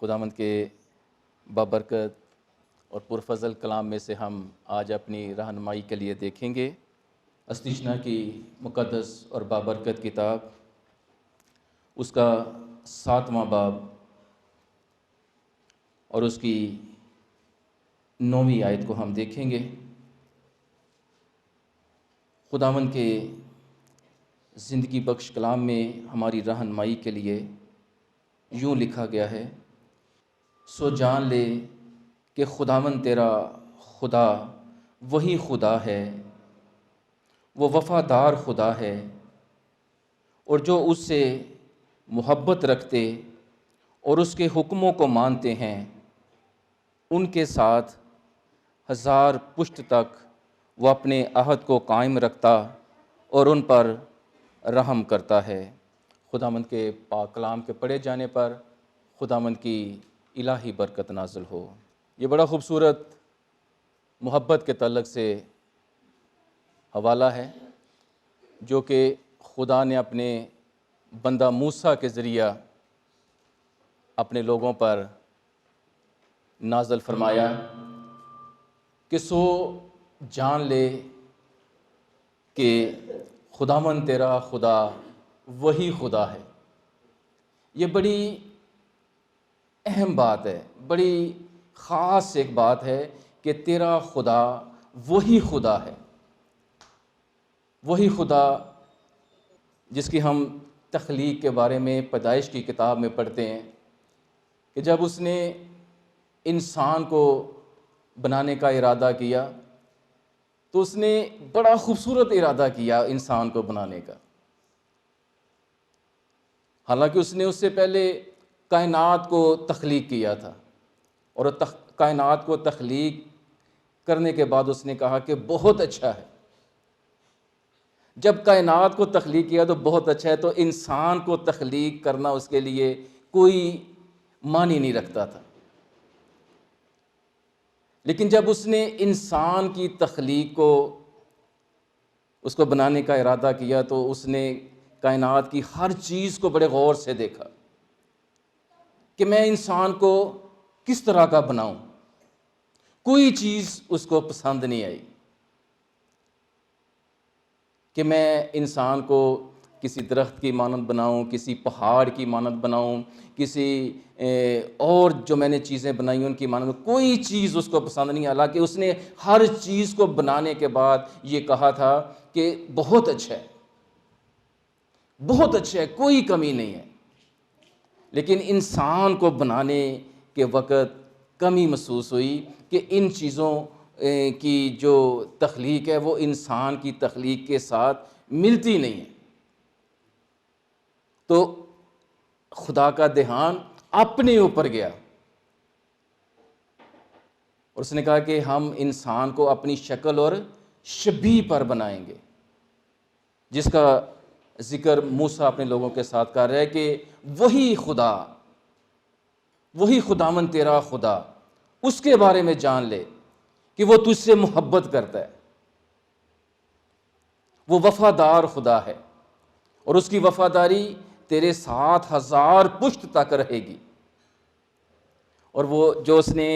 خداوند کے بابرکت اور پرفضل کلام میں سے ہم آج اپنی رہنمائی کے لیے دیکھیں گے استشنا کی مقدس اور بابرکت کتاب، اس کا 7واں باب اور اس کی 9ویں آیت کو ہم دیکھیں گے۔ خداوند کے زندگی بخش کلام میں ہماری رہنمائی کے لیے یوں لکھا گیا ہے، سو جان لے کہ خداوند تیرا خدا وہی خدا ہے، وہ وفادار خدا ہے، اور جو اس سے محبت رکھتے اور اس کے حکموں کو مانتے ہیں ان کے ساتھ 1000 پشت تک وہ اپنے عہد کو قائم رکھتا اور ان پر رحم کرتا ہے۔ خداوند کے پاک کلام کے پڑھے جانے پر خداوند کی الہی برکت نازل ہو۔ یہ بڑا خوبصورت محبت کے تعلق سے حوالہ ہے جو کہ خدا نے اپنے بندہ موسیٰ کے ذریعہ اپنے لوگوں پر نازل فرمایا کہ سو جان لے کہ خداوند تیرا خدا وہی خدا ہے۔ یہ بڑی اہم بات ہے، بڑی خاص ایک بات ہے کہ تیرا خدا وہی خدا ہے، وہی خدا جس کی ہم تخلیق کے بارے میں پیدائش کی کتاب میں پڑھتے ہیں کہ جب اس نے انسان کو بنانے کا ارادہ کیا تو اس نے بڑا خوبصورت ارادہ کیا انسان کو بنانے کا۔ حالانکہ اس نے اس سے پہلے کائنات کو تخلیق کیا تھا، اور کائنات کو تخلیق کرنے کے بعد اس نے کہا کہ بہت اچھا ہے۔ جب کائنات کو تخلیق کیا تو بہت اچھا ہے، تو انسان کو تخلیق کرنا اس کے لیے کوئی معنی نہیں رکھتا تھا۔ لیکن جب اس نے انسان کی تخلیق کو، اس کو بنانے کا ارادہ کیا تو اس نے کائنات کی ہر چیز کو بڑے غور سے دیکھا کہ میں انسان کو کس طرح کا بناؤں۔ کوئی چیز اس کو پسند نہیں آئی کہ میں انسان کو کسی درخت کی مانند بناؤں، کسی پہاڑ کی مانند بناؤں، کسی اور جو میں نے چیزیں بنائی ان کی مانند، کوئی چیز اس کو پسند نہیں۔ حالانکہ اس نے ہر چیز کو بنانے کے بعد یہ کہا تھا کہ بہت اچھا ہے، بہت اچھا ہے، کوئی کمی نہیں ہے۔ لیکن انسان کو بنانے کے وقت کمی محسوس ہوئی کہ ان چیزوں کی جو تخلیق ہے وہ انسان کی تخلیق کے ساتھ ملتی نہیں ہے۔ تو خدا کا دھیان اپنے اوپر گیا اور اس نے کہا کہ ہم انسان کو اپنی شکل اور شبیہ پر بنائیں گے، جس کا ذکر موسیٰ اپنے لوگوں کے ساتھ کر رہا ہے کہ وہی خدا، وہی خداوند تیرا خدا، اس کے بارے میں جان لے کہ وہ تجھ سے محبت کرتا ہے، وہ وفادار خدا ہے، اور اس کی وفاداری تیرے ساتھ 1000 پشت تک رہے گی۔ اور وہ جو اس نے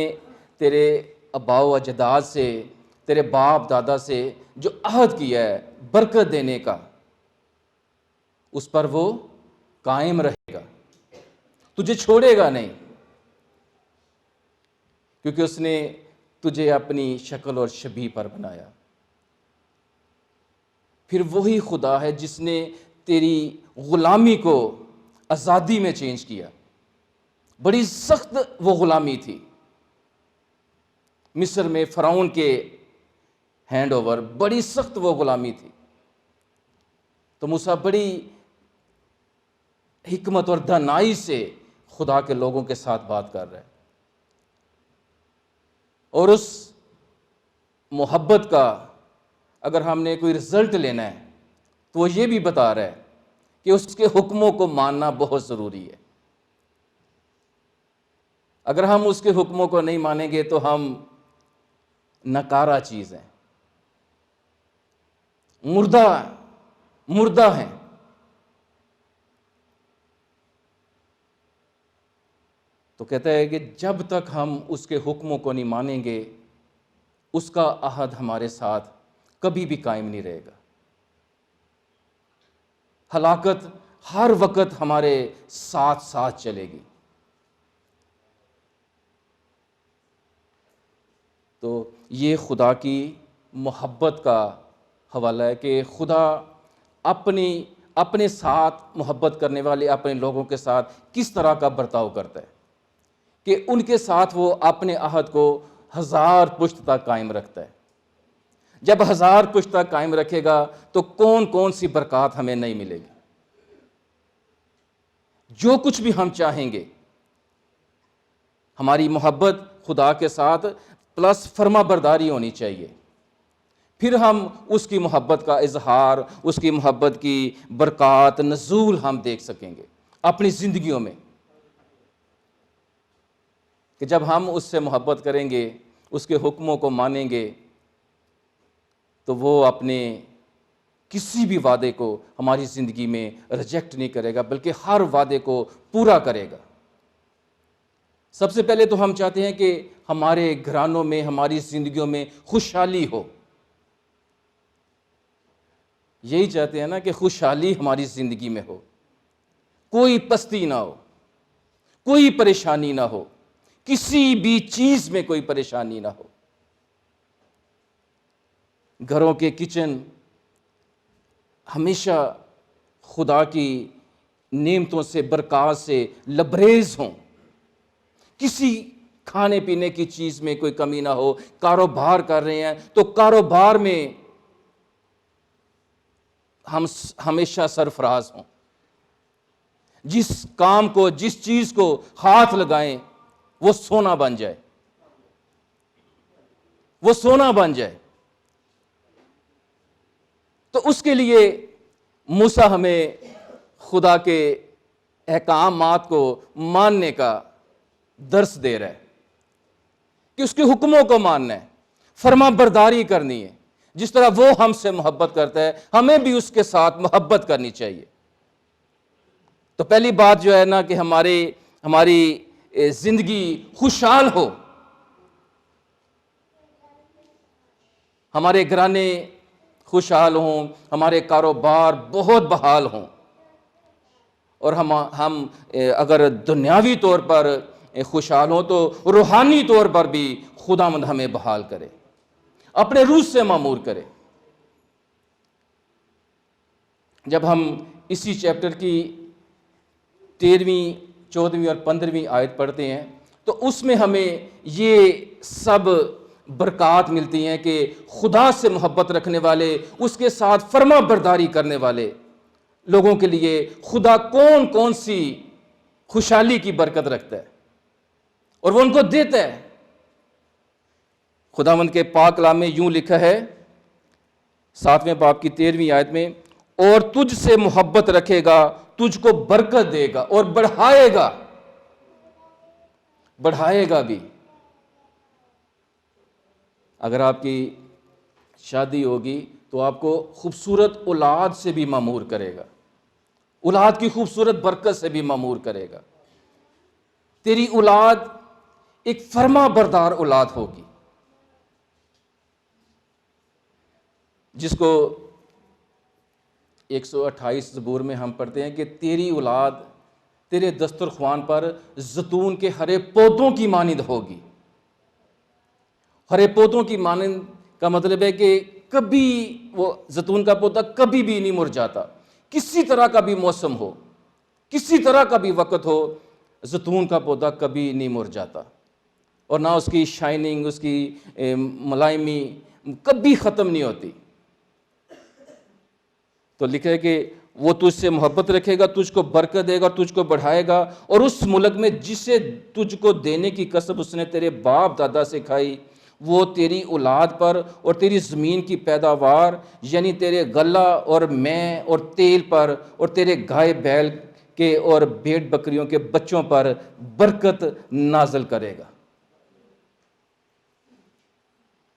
تیرے آباء و اجداد سے، تیرے باپ دادا سے جو عہد کیا ہے برکت دینے کا، اس پر وہ قائم رہے گا، تجھے چھوڑے گا نہیں، کیونکہ اس نے تجھے اپنی شکل اور شبیہ پر بنایا۔ پھر وہی خدا ہے جس نے تیری غلامی کو آزادی میں چینج کیا۔ بڑی سخت وہ غلامی تھی، مصر میں فرعون کے ہینڈ اوور، بڑی سخت وہ غلامی تھی۔ تو موسیٰ بڑی حکمت اور دانائی سے خدا کے لوگوں کے ساتھ بات کر رہا ہے، اور اس محبت کا اگر ہم نے کوئی رزلٹ لینا ہے تو وہ یہ بھی بتا رہا ہے کہ اس کے حکموں کو ماننا بہت ضروری ہے۔ اگر ہم اس کے حکموں کو نہیں مانیں گے تو ہم نکارہ چیز ہیں، مردہ ہیں۔ تو کہتا ہے کہ جب تک ہم اس کے حکموں کو نہیں مانیں گے اس کا عہد ہمارے ساتھ کبھی بھی قائم نہیں رہے گا۔ ہلاکت ہر وقت ہمارے ساتھ ساتھ چلے گی۔ تو یہ خدا کی محبت کا حوالہ ہے کہ خدا اپنے ساتھ محبت کرنے والے اپنے لوگوں کے ساتھ کس طرح کا برتاؤ کرتا ہے کہ ان کے ساتھ وہ اپنے عہد کو 1000 پشت تک قائم رکھتا ہے۔ جب 1000 پشت تک قائم رکھے گا تو کون کون سی برکات ہمیں نہیں ملے گی؟ جو کچھ بھی ہم چاہیں گے، ہماری محبت خدا کے ساتھ پلس فرما برداری ہونی چاہیے، پھر ہم اس کی محبت کا اظہار، اس کی محبت کی برکات نزول ہم دیکھ سکیں گے اپنی زندگیوں میں، کہ جب ہم اس سے محبت کریں گے، اس کے حکموں کو مانیں گے، تو وہ اپنے کسی بھی وعدے کو ہماری زندگی میں ریجیکٹ نہیں کرے گا، بلکہ ہر وعدے کو پورا کرے گا۔ سب سے پہلے تو ہم چاہتے ہیں کہ ہمارے گھرانوں میں، ہماری زندگیوں میں خوشحالی ہو۔ یہی چاہتے ہیں نا کہ خوشحالی ہماری زندگی میں ہو، کوئی پستی نہ ہو، کوئی پریشانی نہ ہو، کسی بھی چیز میں کوئی پریشانی نہ ہو۔ گھروں کے کچن ہمیشہ خدا کی نعمتوں سے، برکات سے لبریز ہوں، کسی کھانے پینے کی چیز میں کوئی کمی نہ ہو۔ کاروبار کر رہے ہیں تو کاروبار میں ہم ہمیشہ سرفراز ہوں، جس کام کو، جس چیز کو ہاتھ لگائیں وہ سونا بن جائے، وہ سونا بن جائے۔ تو اس کے لیے موسیٰ ہمیں خدا کے احکامات کو ماننے کا درس دے رہا ہے کہ اس کے حکموں کو ماننا ہے، فرما برداری کرنی ہے۔ جس طرح وہ ہم سے محبت کرتا ہے، ہمیں بھی اس کے ساتھ محبت کرنی چاہیے۔ تو پہلی بات جو ہے نا کہ ہماری زندگی خوشحال ہو، ہمارے گھرانے خوشحال ہوں، ہمارے کاروبار بہت بحال ہوں، اور ہم اگر دنیاوی طور پر خوشحال ہوں تو روحانی طور پر بھی خداوند ہمیں بحال کرے، اپنے روح سے معمور کرے۔ جب ہم اسی چیپٹر کی 13ویں، 14ویں اور 15ویں آیت پڑھتے ہیں تو اس میں ہمیں یہ سب برکات ملتی ہیں کہ خدا سے محبت رکھنے والے، اس کے ساتھ فرما برداری کرنے والے لوگوں کے لیے خدا کون کون سی خوشحالی کی برکت رکھتا ہے اور وہ ان کو دیتا ہے۔ خداوند کے پاک کلام میں یوں لکھا ہے 7ویں باب کی 13ویں آیت میں، اور تجھ سے محبت رکھے گا، تجھ کو برکت دے گا اور بڑھائے گا، بڑھائے گا بھی۔ اگر آپ کی شادی ہوگی تو آپ کو خوبصورت اولاد سے بھی معمور کرے گا، اولاد کی خوبصورت برکت سے بھی معمور کرے گا۔ تیری اولاد ایک فرما بردار اولاد ہوگی، جس کو 128 زبور میں ہم پڑھتے ہیں کہ تیری اولاد تیرے دسترخوان پر زیتون کے ہرے پودوں کی مانند ہوگی۔ ہرے پودوں کی مانند کا مطلب ہے کہ کبھی وہ زیتون کا پودا کبھی بھی نہیں مرجھاتا، کسی طرح کا بھی موسم ہو، کسی طرح کا بھی وقت ہو، زیتون کا پودا کبھی نہیں مرجھاتا، اور نہ اس کی شائننگ، اس کی ملائمی کبھی ختم نہیں ہوتی۔ تو لکھا ہے کہ وہ تجھ سے محبت رکھے گا، تجھ کو برکت دے گا، تجھ کو بڑھائے گا، اور اس ملک میں جسے تجھ کو دینے کی قسم اس نے تیرے باپ دادا سے کھائی، وہ تیری اولاد پر اور تیری زمین کی پیداوار یعنی تیرے غلہ اور میں اور تیل پر اور تیرے گائے بیل کے اور بھیڑ بکریوں کے بچوں پر برکت نازل کرے گا۔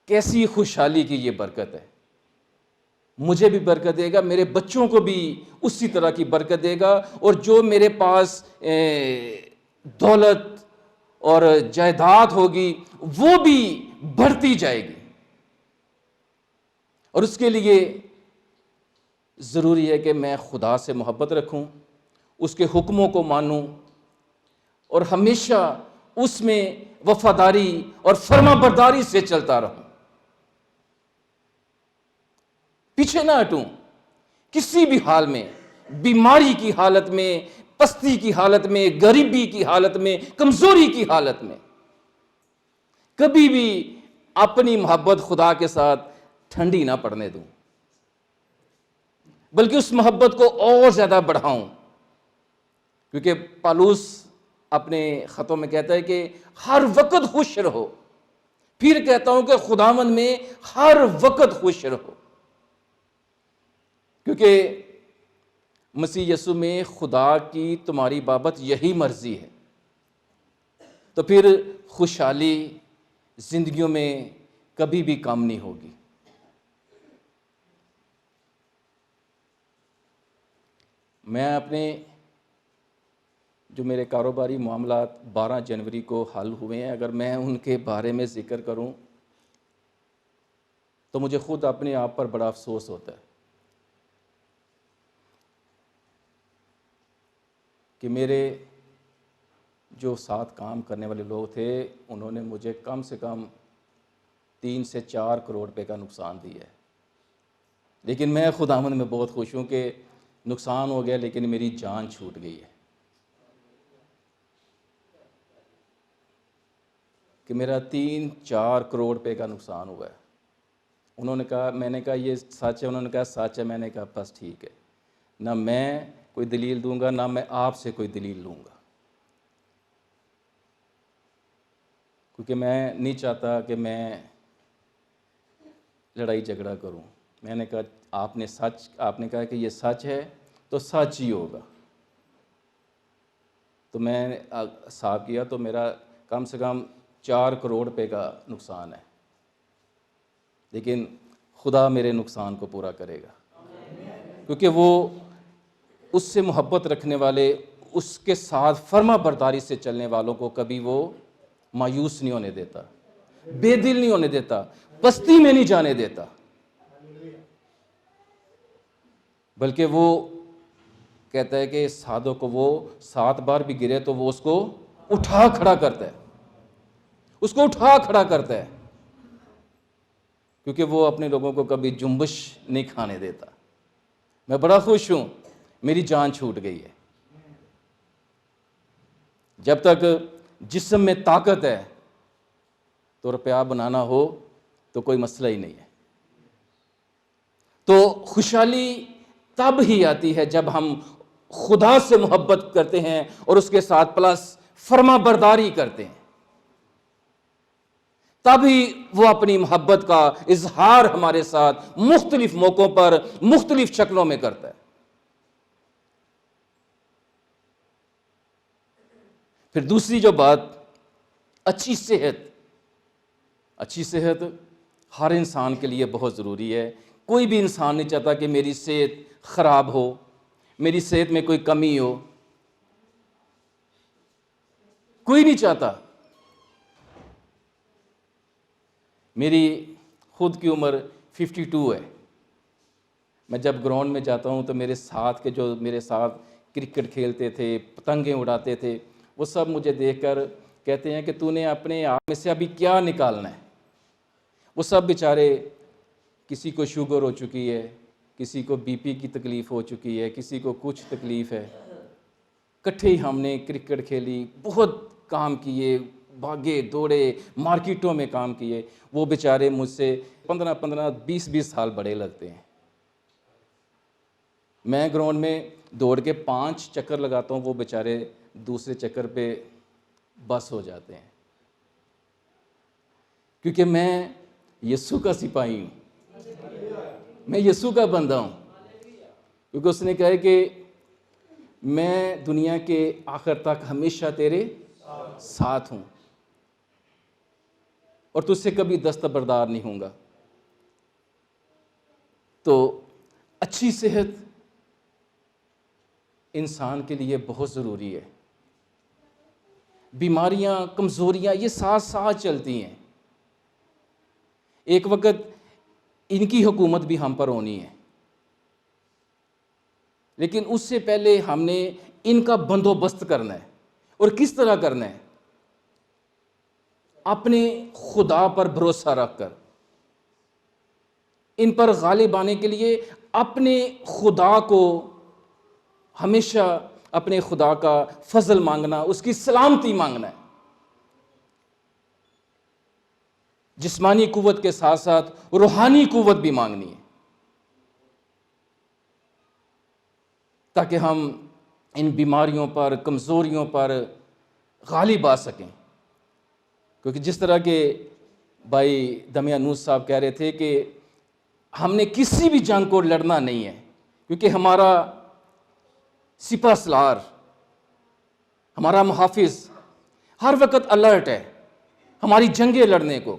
کیسی خوشحالی کی یہ برکت ہے! مجھے بھی برکت دے گا، میرے بچوں کو بھی اسی طرح کی برکت دے گا، اور جو میرے پاس دولت اور جائیداد ہوگی وہ بھی بڑھتی جائے گی. اور اس کے لیے ضروری ہے کہ میں خدا سے محبت رکھوں، اس کے حکموں کو مانوں اور ہمیشہ اس میں وفاداری اور فرما برداری سے چلتا رہوں، پیچھے نہ ہٹوں کسی بھی حال میں، بیماری کی حالت میں، پستی کی حالت میں، غریبی کی حالت میں، کمزوری کی حالت میں. کبھی بھی اپنی محبت خدا کے ساتھ ٹھنڈی نہ پڑنے دوں، بلکہ اس محبت کو اور زیادہ بڑھاؤں. کیونکہ پالوس اپنے خطوں میں کہتا ہے کہ ہر وقت خوش رہو. پھر کہتا ہوں کہ خداوند میں ہر وقت خوش رہو، کیونکہ مسیح یسوع میں خدا کی تمہاری بابت یہی مرضی ہے. تو پھر خوشحالی زندگیوں میں کبھی بھی کم نہیں ہوگی. میں اپنے جو میرے کاروباری معاملات 12 جنوری کو حل ہوئے ہیں، اگر میں ان کے بارے میں ذکر کروں تو مجھے خود اپنے آپ پر بڑا افسوس ہوتا ہے کہ میرے جو ساتھ کام کرنے والے لوگ تھے انہوں نے مجھے کم سے کم 3 سے 4 کروڑ روپے کا نقصان دیا ہے. لیکن میں خداوند میں بہت خوش ہوں کہ نقصان ہو گیا لیکن میری جان چھوٹ گئی ہے، کہ میرا 3-4 کروڑ روپے کا نقصان ہوا ہے. انہوں نے کہا، میں نے کہا یہ سچ ہے؟ انہوں نے کہا سچ ہے. میں نے کہا بس ٹھیک ہے، نہ میں کوئی دلیل دوں گا نہ میں آپ سے کوئی دلیل لوں گا، کیونکہ میں نہیں چاہتا کہ میں لڑائی جھگڑا کروں. میں نے کہا آپ نے کہا کہ یہ سچ ہے تو سچ ہی ہوگا. تو میں نے حساب کیا تو میرا کم سے کم 4 کروڑ روپے کا نقصان ہے، لیکن خدا میرے نقصان کو پورا کرے گا، کیونکہ وہ اس سے محبت رکھنے والے، اس کے ساتھ فرما برداری سے چلنے والوں کو کبھی وہ مایوس نہیں ہونے دیتا، بے دل نہیں ہونے دیتا، پستی میں نہیں جانے دیتا، بلکہ وہ کہتا ہے کہ سادوں کو وہ 7 بار بھی گرے تو وہ اس کو اٹھا کھڑا کرتا ہے، اس کو اٹھا کھڑا کرتا ہے، کیونکہ وہ اپنے لوگوں کو کبھی جنبش نہیں کھانے دیتا. میں بڑا خوش ہوں، میری جان چھوٹ گئی ہے. جب تک جسم میں طاقت ہے تو روپیہ بنانا ہو تو کوئی مسئلہ ہی نہیں ہے. تو خوشحالی تب ہی آتی ہے جب ہم خدا سے محبت کرتے ہیں اور اس کے ساتھ پلس فرما برداری کرتے ہیں، تبھی وہ اپنی محبت کا اظہار ہمارے ساتھ مختلف موقعوں پر مختلف شکلوں میں کرتا ہے. پھر دوسری جو بات، اچھی صحت ہر انسان کے لیے بہت ضروری ہے. کوئی بھی انسان نہیں چاہتا کہ میری صحت خراب ہو، میری صحت میں کوئی کمی ہو، کوئی نہیں چاہتا. میری خود کی عمر 52 ہے. میں جب گراؤنڈ میں جاتا ہوں تو میرے ساتھ کے جو میرے ساتھ کرکٹ کھیلتے تھے، پتنگیں اڑاتے تھے، وہ سب مجھے دیکھ کر کہتے ہیں کہ تو نے اپنے آپ میں سے ابھی کیا نکالنا ہے. وہ سب بیچارے، کسی کو شوگر ہو چکی ہے، کسی کو بی پی کی تکلیف ہو چکی ہے، کسی کو کچھ تکلیف ہے. کٹھے ہی ہم نے کرکٹ کھیلی، بہت کام کیے، بھاگے دوڑے، مارکیٹوں میں کام کیے. وہ بیچارے مجھ سے 15 20 سال بڑے لگتے ہیں. میں گراؤنڈ میں دوڑ کے 5 چکر لگاتا ہوں، وہ بیچارے دوسرے چکر پہ بس ہو جاتے ہیں، کیونکہ میں یسوع کا سپاہی ہوں، میں یسوع کا بندہ ہوں. کیونکہ اس نے کہا ہے کہ میں دنیا کے آخر تک ہمیشہ تیرے ساتھ ہوں اور تجھ سے کبھی دستبردار نہیں ہوں گا. تو اچھی صحت انسان کے لیے بہت ضروری ہے. بیماریاں، کمزوریاں یہ ساتھ ساتھ چلتی ہیں. ایک وقت ان کی حکومت بھی ہم پر ہونی ہے، لیکن اس سے پہلے ہم نے ان کا بندوبست کرنا ہے. اور کس طرح کرنا ہے؟ اپنے خدا پر بھروسہ رکھ کر. ان پر غالب آنے کے لیے اپنے خدا کو ہمیشہ، اپنے خدا کا فضل مانگنا، اس کی سلامتی مانگنا ہے. جسمانی قوت کے ساتھ ساتھ روحانی قوت بھی مانگنی ہے، تاکہ ہم ان بیماریوں پر، کمزوریوں پر غالب آ سکیں. کیونکہ جس طرح کے بھائی دمیانوس صاحب کہہ رہے تھے کہ ہم نے کسی بھی جنگ کو لڑنا نہیں ہے، کیونکہ ہمارا سپہ سالار، ہمارا محافظ ہر وقت الرٹ ہے ہماری جنگیں لڑنے کو.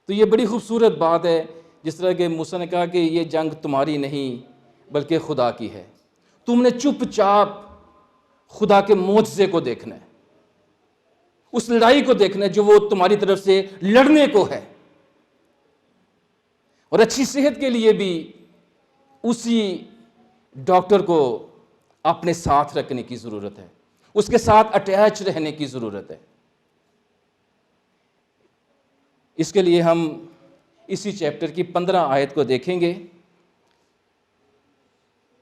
تو یہ بڑی خوبصورت بات ہے، جس طرح کہ موسیٰ نے کہا کہ یہ جنگ تمہاری نہیں بلکہ خدا کی ہے. تم نے چپ چاپ خدا کے معجزے کو دیکھنا ہے، اس لڑائی کو دیکھنا ہے جو وہ تمہاری طرف سے لڑنے کو ہے. اور اچھی صحت کے لیے بھی اسی ڈاکٹر کو اپنے ساتھ رکھنے کی ضرورت ہے، اس کے ساتھ اٹیچ رہنے کی ضرورت ہے. اس کے لیے ہم اسی چیپٹر کی 15 آیت کو دیکھیں گے.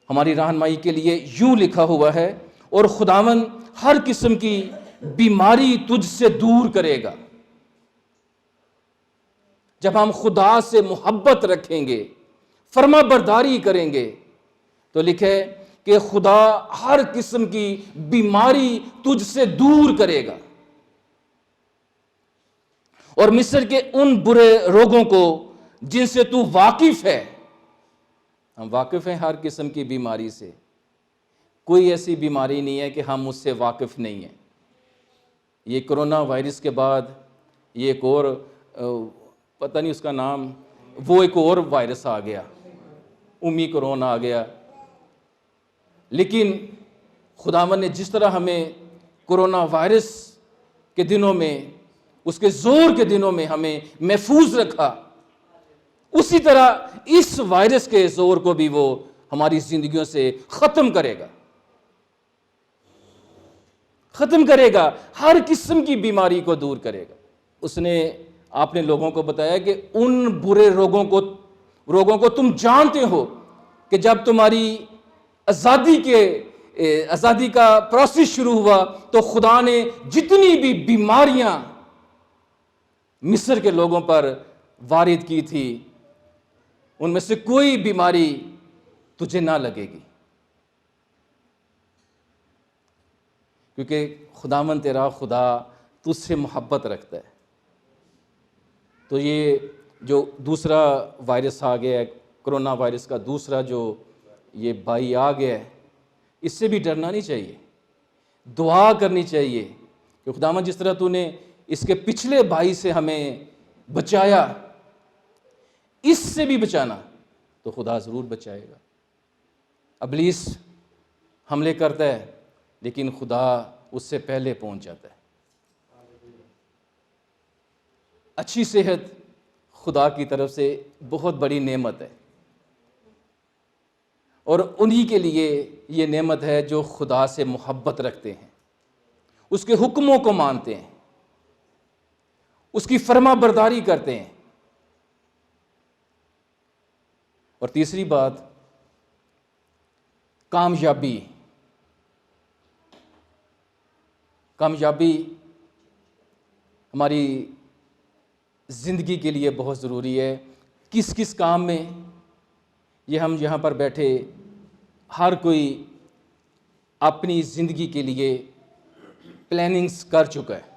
ہماری رہنمائی کے لیے یوں لکھا ہوا ہے، اور خداوند ہر قسم کی بیماری تجھ سے دور کرے گا. جب ہم خدا سے محبت رکھیں گے، فرما برداری کریں گے، تو لکھے کہ خدا ہر قسم کی بیماری تجھ سے دور کرے گا. اور مصر کے ان برے روگوں کو جن سے تو واقف ہے، ہم واقف ہیں ہر قسم کی بیماری سے، کوئی ایسی بیماری نہیں ہے کہ ہم اس سے واقف نہیں ہیں. یہ کرونا وائرس کے بعد یہ ایک اور پتہ نہیں اس کا نام، وہ ایک اور وائرس آ گیا، اومیکرون آ گیا. لیکن خداوند نے جس طرح ہمیں کرونا وائرس کے دنوں میں، اس کے زور کے دنوں میں ہمیں محفوظ رکھا، اسی طرح اس وائرس کے زور کو بھی وہ ہماری زندگیوں سے ختم کرے گا. ختم کرے گا، ہر قسم کی بیماری کو دور کرے گا. اس نے آپ نے لوگوں کو بتایا کہ ان برے روگوں کو تم جانتے ہو کہ جب تمہاری آزادی کا پروسیس شروع ہوا تو خدا نے جتنی بھی بیماریاں مصر کے لوگوں پر وارد کی تھی، ان میں سے کوئی بیماری تجھے نہ لگے گی، کیونکہ خداوند تیرا خدا تجھ سے محبت رکھتا ہے. تو یہ جو دوسرا وائرس آ گیا ہے، کرونا وائرس کا دوسرا جو یہ بائی آ گیا ہے، اس سے بھی ڈرنا نہیں چاہیے، دعا کرنی چاہیے کہ خداوند جس طرح تو نے اس کے پچھلے بائی سے ہمیں بچایا، اس سے بھی بچانا تو خدا ضرور بچائے گا. ابلیس حملے کرتا ہے لیکن خدا اس سے پہلے پہنچ جاتا ہے. اچھی صحت خدا کی طرف سے بہت بڑی نعمت ہے، اور انہی کے لیے یہ نعمت ہے جو خدا سے محبت رکھتے ہیں، اس کے حکموں کو مانتے ہیں، اس کی فرما برداری کرتے ہیں. اور تیسری بات، کامیابی ہماری زندگی کے لیے بہت ضروری ہے. کس کس کام میں؟ یہ ہم یہاں پر بیٹھے ہر کوئی اپنی زندگی کے لیے پلاننگز کر چکا ہے.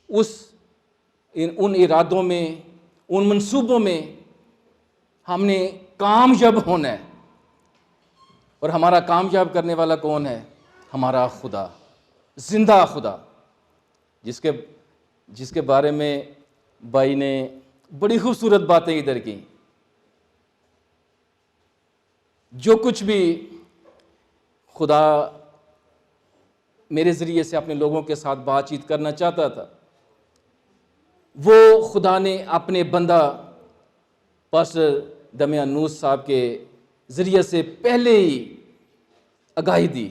ان ارادوں میں، ان منصوبوں میں ہم نے کامیاب ہونا ہے. اور ہمارا کامیاب کرنے والا کون ہے؟ ہمارا خدا، زندہ خدا، جس کے بارے میں بھائی نے بڑی خوبصورت باتیں ادھر کی. جو کچھ بھی خدا میرے ذریعے سے اپنے لوگوں کے ساتھ بات چیت کرنا چاہتا تھا، وہ خدا نے اپنے بندہ پاسٹر دمیانوس صاحب کے ذریعے سے پہلے ہی آگاہی دی۔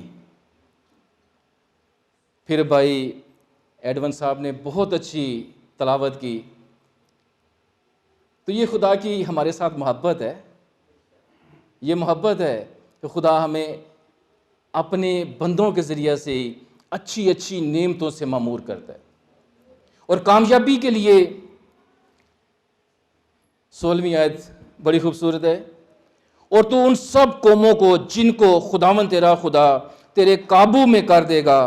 پھر بھائی ایڈون صاحب نے بہت اچھی تلاوت کی۔ تو یہ خدا کی ہمارے ساتھ محبت ہے، یہ محبت ہے کہ خدا ہمیں اپنے بندوں کے ذریعے سے اچھی اچھی نعمتوں سے معمور کرتا ہے۔ اور کامیابی کے لیے 16ویں آیت بڑی خوبصورت ہے، اور تو ان سب قوموں کو جن کو خداوند تیرا خدا تیرے قابو میں کر دے گا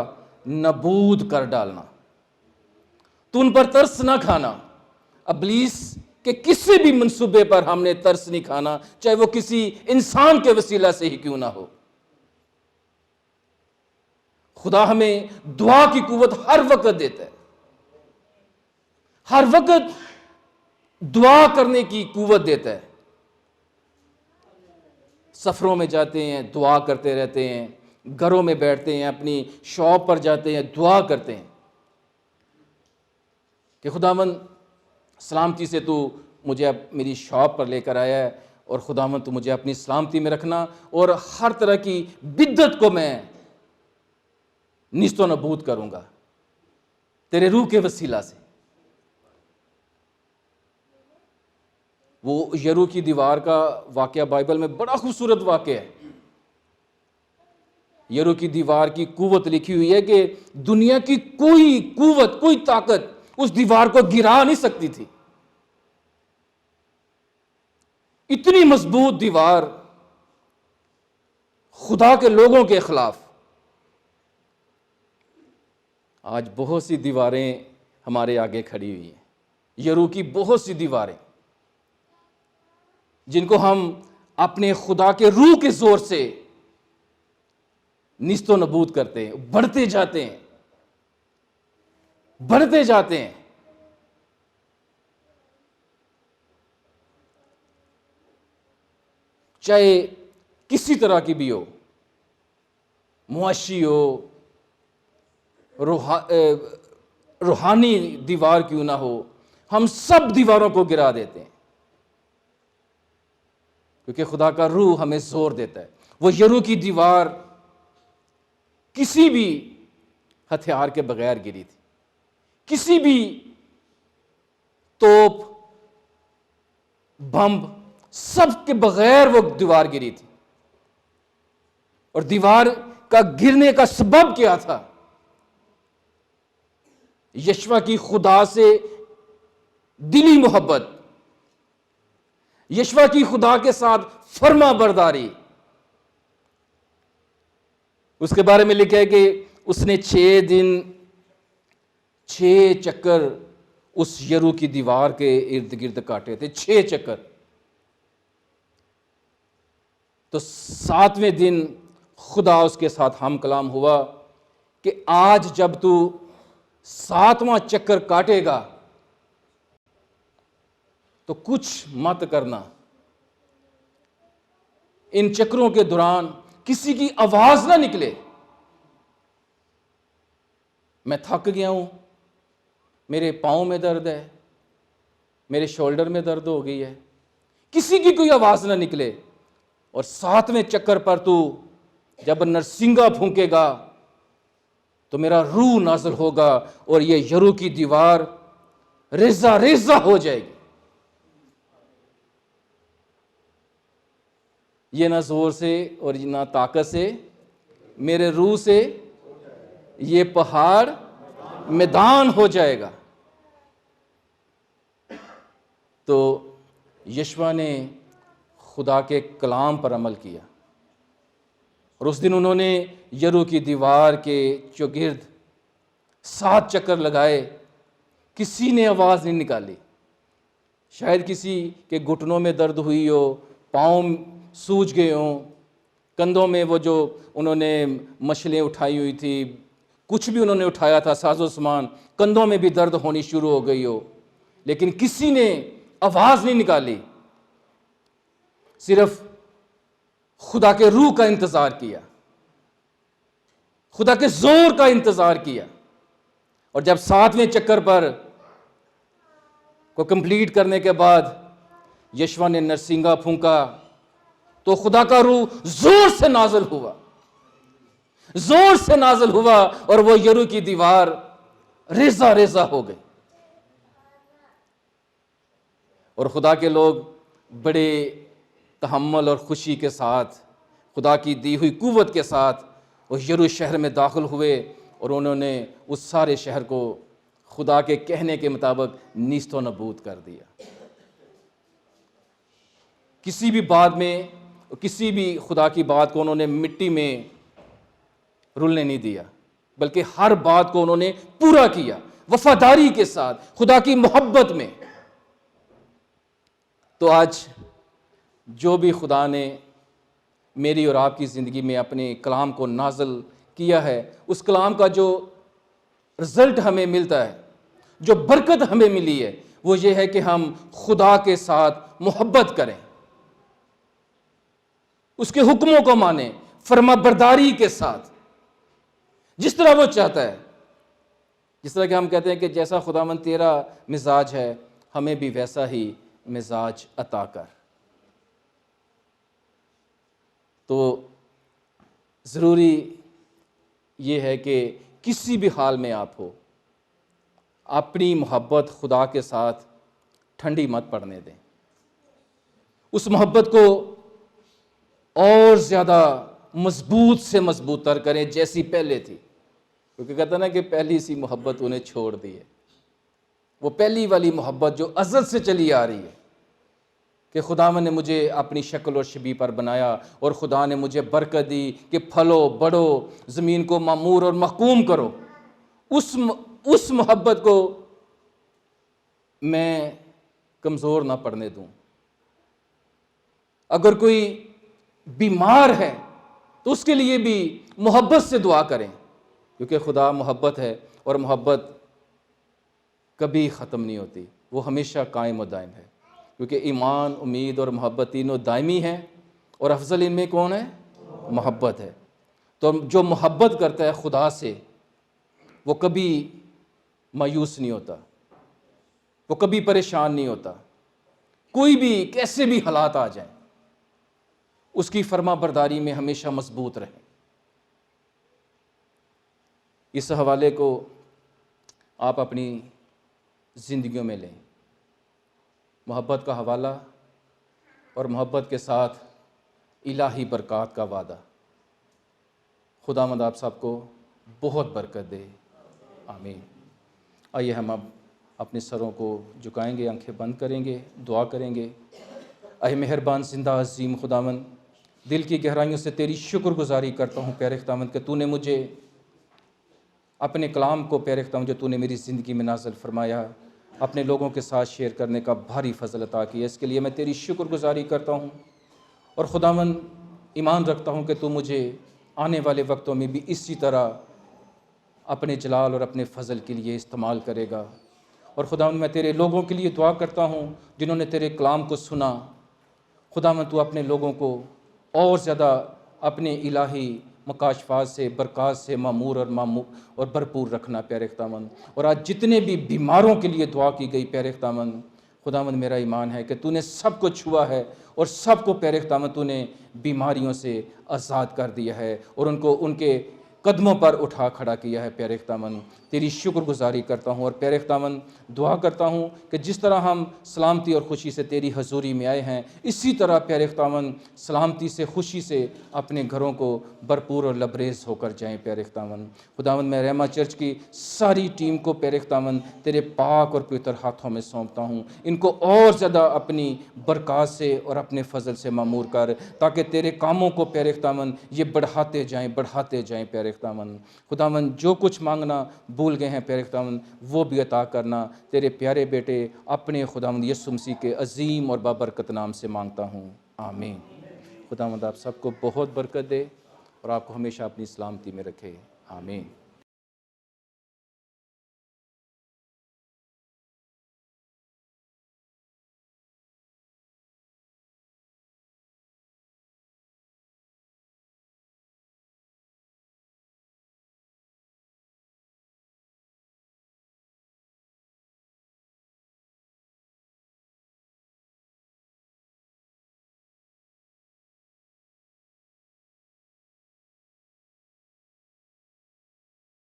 نابود کر ڈالنا۔ تو ان پر ترس نہ کھانا۔ ابلیس کے کسی بھی منصوبے پر ہم نے ترس نہیں کھانا، چاہے وہ کسی انسان کے وسیلہ سے ہی کیوں نہ ہو۔ خدا ہمیں دعا کی قوت ہر وقت دیتا ہے، ہر وقت دعا کرنے کی قوت دیتا ہے۔ سفروں میں جاتے ہیں دعا کرتے رہتے ہیں، گھروں میں بیٹھتے ہیں، اپنی شاپ پر جاتے ہیں دعا کرتے ہیں کہ خداوند سلامتی سے تو مجھے اب میری شاپ پر لے کر آیا ہے، اور خداوند تو مجھے اپنی سلامتی میں رکھنا، اور ہر طرح کی بدعت کو میں نیست و نابود کروں گا تیرے روح کے وسیلہ سے۔ وہ یرو کی دیوار کا واقعہ بائبل میں بڑا خوبصورت واقعہ ہے۔ یرو کی دیوار کی قوت لکھی ہوئی ہے کہ دنیا کی کوئی قوت، کوئی طاقت اس دیوار کو گرا نہیں سکتی تھی۔ اتنی مضبوط دیوار خدا کے لوگوں کے خلاف۔ آج بہت سی دیواریں ہمارے آگے کھڑی ہوئی ہیں، یرو کی بہت سی دیواریں جن کو ہم اپنے خدا کے روح کے زور سے نیست و نابود کرتے ہیں، بڑھتے جاتے ہیں، بڑھتے جاتے ہیں۔ چاہے کسی طرح کی بھی ہو، معاشی ہو، روحانی دیوار کیوں نہ ہو، ہم سب دیواروں کو گرا دیتے ہیں، کیونکہ خدا کا روح ہمیں زور دیتا ہے۔ وہ یرو کی دیوار کسی بھی ہتھیار کے بغیر گری تھی، کسی بھی توپ، بم، سب کے بغیر وہ دیوار گری تھی۔ اور دیوار کا گرنے کا سبب کیا تھا؟ یشوع کی خدا سے دلی محبت، یشوع کی خدا کے ساتھ فرما برداری۔ اس کے بارے میں لکھا ہے کہ اس نے 6 دن 6 چکر اس یرو کی دیوار کے ارد گرد کاٹے تھے، 6 چکر۔ تو 7ویں دن خدا اس کے ساتھ ہم کلام ہوا کہ آج جب تو 7واں چکر کاٹے گا تو کچھ مت کرنا، ان چکروں کے دوران کسی کی آواز نہ نکلے۔ میں تھک گیا ہوں، میرے پاؤں میں درد ہے، میرے شولڈر میں درد ہو گئی ہے، کسی کی کوئی آواز نہ نکلے۔ اور 7ویں چکر پر تو جب نرسنگا پھونکے گا تو میرا روح نازل ہوگا اور یہ یرو کی دیوار ریزہ ریزہ ہو جائے گی۔ یہ نہ زور سے اور نہ طاقت سے، میرے روح سے یہ پہاڑ میدان ہو جائے گا۔ تو یشوع نے خدا کے کلام پر عمل کیا، اور اس دن انہوں نے یرو کی دیوار کے چوگرد 7 چکر لگائے، کسی نے آواز نہیں نکالی۔ شاید کسی کے گھٹنوں میں درد ہوئی ہو، پاؤں سوج گئے ہوں، کندھوں میں وہ جو انہوں نے مشلیں اٹھائی ہوئی تھی، کچھ بھی انہوں نے اٹھایا تھا ساز و سامان، کندھوں میں بھی درد ہونی شروع ہو گئی ہو، لیکن کسی نے آواز نہیں نکالی، صرف خدا کے روح کا انتظار کیا۔ خدا کے زور کا انتظار کیا، اور جب 7ویں چکر پر کو کمپلیٹ کرنے کے بعد یشوا نے نرسنگا پھونکا تو خدا کا روح زور سے نازل ہوا، زور سے نازل ہوا، اور وہ یرو کی دیوار ریزہ ریزہ ہو گئی، اور خدا کے لوگ بڑے تحمل اور خوشی کے ساتھ خدا کی دی ہوئی قوت کے ساتھ وہ یرو شہر میں داخل ہوئے، اور انہوں نے اس سارے شہر کو خدا کے کہنے کے مطابق نیست و نابود کر دیا۔ کسی بھی بات میں، کسی بھی خدا کی بات کو انہوں نے مٹی میں رلنے نہیں دیا، بلکہ ہر بات کو انہوں نے پورا کیا وفاداری کے ساتھ، خدا کی محبت میں۔ تو آج جو بھی خدا نے میری اور آپ کی زندگی میں اپنے کلام کو نازل کیا ہے، اس کلام کا جو رزلٹ ہمیں ملتا ہے، جو برکت ہمیں ملی ہے، وہ یہ ہے کہ ہم خدا کے ساتھ محبت کریں، اس کے حکموں کو مانیں، فرما برداری کے ساتھ، جس طرح وہ چاہتا ہے۔ جس طرح کہ ہم کہتے ہیں کہ جیسا خداوند تیرا مزاج ہے، ہمیں بھی ویسا ہی مزاج عطا کر۔ تو ضروری یہ ہے کہ کسی بھی حال میں آپ ہو، اپنی محبت خدا کے ساتھ ٹھنڈی مت پڑنے دیں، اس محبت کو اور زیادہ مضبوط سے مضبوط تر کریں جیسی پہلے تھی، کیونکہ کہتا نا کہ پہلی سی محبت انہیں چھوڑ دی ہے، وہ پہلی والی محبت جو ازل سے چلی آ رہی ہے کہ خداوند نے مجھے اپنی شکل اور شبیہ پر بنایا، اور خدا نے مجھے برکت دی کہ پھلو بڑھو، زمین کو معمور اور محکوم کرو۔ اس محبت کو میں کمزور نہ پڑنے دوں۔ اگر کوئی بیمار ہے تو اس کے لیے بھی محبت سے دعا کریں، کیونکہ خدا محبت ہے، اور محبت کبھی ختم نہیں ہوتی، وہ ہمیشہ قائم و دائم ہے، کیونکہ ایمان، امید اور محبت تینوں دائمی ہیں، اور افضل ان میں کون ہے؟ محبت ہے۔ تو جو محبت کرتا ہے خدا سے، وہ کبھی مایوس نہیں ہوتا، وہ کبھی پریشان نہیں ہوتا، کوئی بھی کیسے بھی حالات آ جائیں، اس کی فرما برداری میں ہمیشہ مضبوط رہیں۔ اس حوالے کو آپ اپنی زندگیوں میں لیں، محبت کا حوالہ اور محبت کے ساتھ الہی برکات کا وعدہ۔ خداوند آپ سب کو بہت برکت دے، آمین۔ آئیے ہم اب اپنے سروں کو جھکائیں گے، آنکھیں بند کریں گے، دعا کریں گے۔ اے مہربان زندہ عظیم خداوند، دل کی گہرائیوں سے تیری شکر گزاری کرتا ہوں پیارے خداوند کہ تو نے مجھے اپنے کلام کو، پیارے خداوند، جو تو نے میری زندگی میں نازل فرمایا، اپنے لوگوں کے ساتھ شیئر کرنے کا بھاری فضل عطا کیا۔ اس کے لیے میں تیری شکر گزاری کرتا ہوں، اور خداوند ایمان رکھتا ہوں کہ تو مجھے آنے والے وقتوں میں بھی اسی طرح اپنے جلال اور اپنے فضل کے لیے استعمال کرے گا۔ اور خداوند میں تیرے لوگوں کے لیے دعا کرتا ہوں جنہوں نے تیرے کلام کو سنا، خداوند تو اپنے لوگوں کو اور زیادہ اپنے الہی مکاشفات سے، برکات سے معمور اور بھرپور رکھنا پیارے خداوند۔ اور آج جتنے بھی بیماروں کے لیے دعا کی گئی پیارے خداوند میرا ایمان ہے کہ تو نے سب کو چھوا ہے، اور سب کو پیارے خداوند تو نے بیماریوں سے آزاد کر دیا ہے، اور ان کو ان کے قدموں پر اٹھا کھڑا کیا ہے پیارے خداوند۔ تیری شکر گزاری کرتا ہوں، اور پیارے خداوند دعا کرتا ہوں کہ جس طرح ہم سلامتی اور خوشی سے تیری حضوری میں آئے ہیں، اسی طرح پیارے خداوند سلامتی سے، خوشی سے اپنے گھروں کو بھرپور اور لبریز ہو کر جائیں پیارے خداوند میں رحمہ چرچ کی ساری ٹیم کو پیارے خداوند تیرے پاک اور پوتر ہاتھوں میں سونپتا ہوں۔ ان کو اور زیادہ اپنی برکات سے اور اپنے فضل سے معمور کر، تاکہ تیرے کاموں کو پیارے خداوند یہ بڑھاتے جائیں پیارے خداوند جو کچھ مانگنا بھول گئے ہیں پیارے خداوند وہ بھی عطا کرنا، تیرے پیارے بیٹے اپنے خداوند یسوع مسیح کے عظیم اور بابرکت نام سے مانگتا ہوں، آمین۔ خداوند آپ سب کو بہت برکت دے، اور آپ کو ہمیشہ اپنی سلامتی میں رکھے، آمین۔